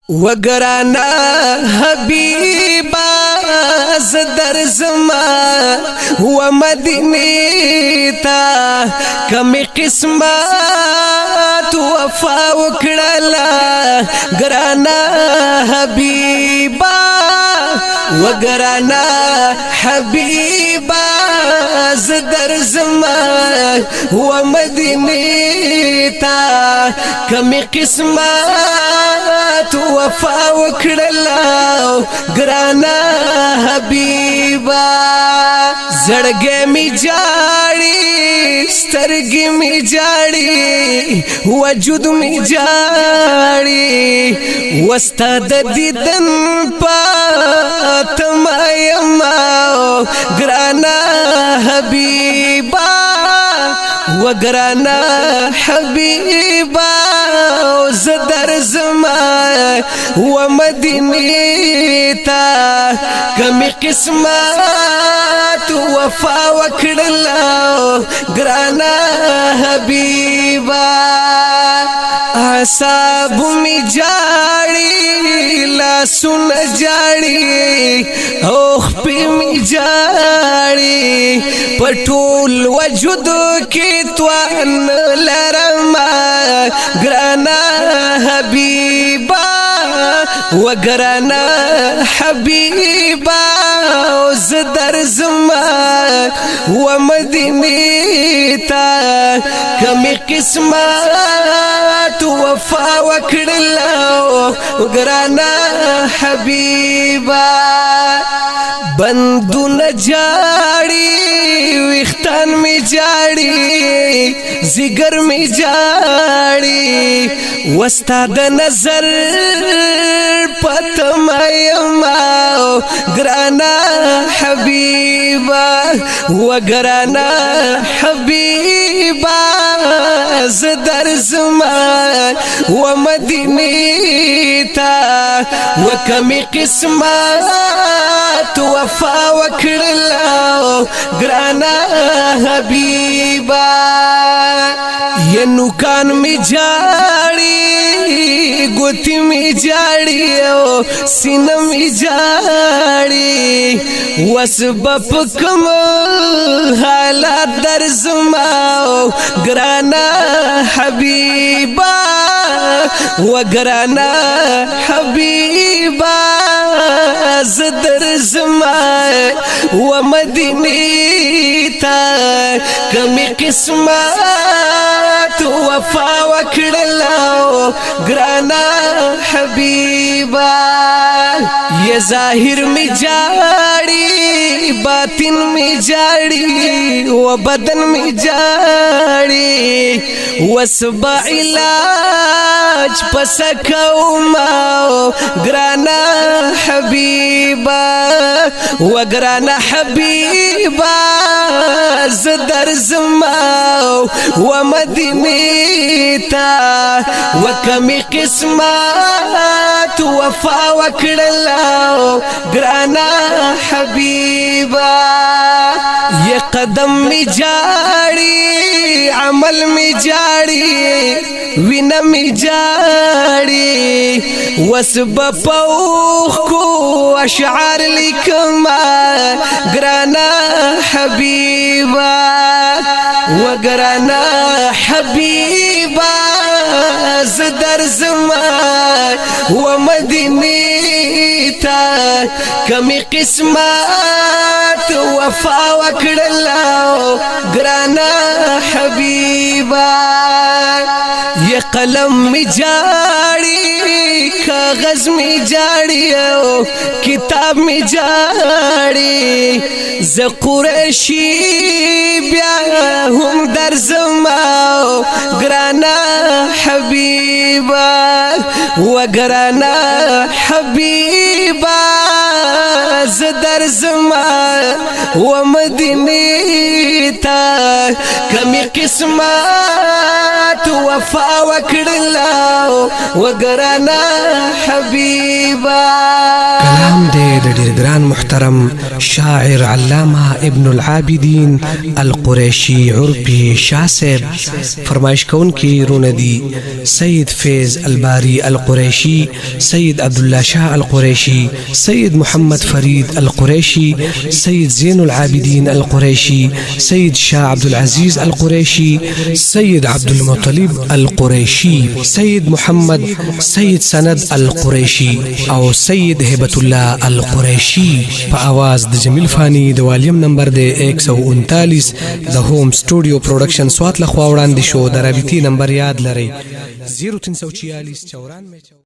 وگرانا حبیبا زدر زما و مدینی تا کمی قسمت وفا وکڑلا گرانا حبیبا وگرانا حبیبا زدر زما و مدینی تا کمی قسمت وفا وکڑلا گرانا حبیبا زړګې می جاړي سترګې می جاړي وجود می جاړي واستاد دیدن پاتما یما گرانا حبیبا وگرانا حبیبا زدر زما و مدینی تا کمی قسمت وفا وکڑلا گرانا حبیبا اعصاب می جاڑی لاسون جاڑی اوخ پی می جاڑی پټول وجود کی توان لرما گرانا حبیبا وگرانا حبیبا زدر زما و مدینی تا کمی قسمت وفا وکڑلا گرانا حبیبا بندون جاڑی ویختان می جاڑی زگر می جاڑی وستاد نظر پتما یما گرانا حبیبا وگرانا حبیبا زدر زما و مدینی تا وکمی قسمت وفا وکڑلا گرانا حبیبا ینو کان می جاڑی گوتی می جاڑی سین می جاڑی وسبب کم حالات در زما گرانا حبیبا وگرانا حبیبا زدر زما و مدینی تا کمی قسمت وفا وکڑلا گرانا حبیبا یہ ظاہر می جاڑی باطن می جاڑی و بدن می جاڑی وسبا علاج پسکو ما گرانا حبیبا وگرانا حبیبا زدر زما و مدینی تا وکمی قسمت وفا وکڑلا گرانا حبیبا یہ قدم می جاڑی عمل می جاڑی وین می جاڑی وسب پوخ کو اشعار لکما گرانا حبیبا وگرانا حبیبا زدر زما و مدینی تا کمی قسمت وفا وکڑلا گرانا حبیبا یہ قلم می جاڑی کاغذ می جاڑی کتاب می جاڑی ز قریشی بیا هم در زما گرانا حبیبا وگرانا حبیبا زدر زما و مدینی تا کمی قسمت وفا وکڑلا وگرانا حبیبا کلام دې د ډېر گران محترم شاعر علامہ ابن العابدین القریشی عربی شاہ صاحب فرمائش کون کی روندی سید فیض الباری القریشی سید عبداللہ شاہ القریشی سید محمد فرید القریشی سید زین العابدین القریشی سید شاہ عبدالعزیز القریشی سید عبدالمطلب القریشی سید محمد سید سند القریشی او سید هبت الله القریشی په आवाज د جمیل فانی د والیم نمبر د 139 د هوم سټوډیو پروډکشن سوات لخوا وړاندې شو. د رابطي نمبر یاد لرئ 0346 94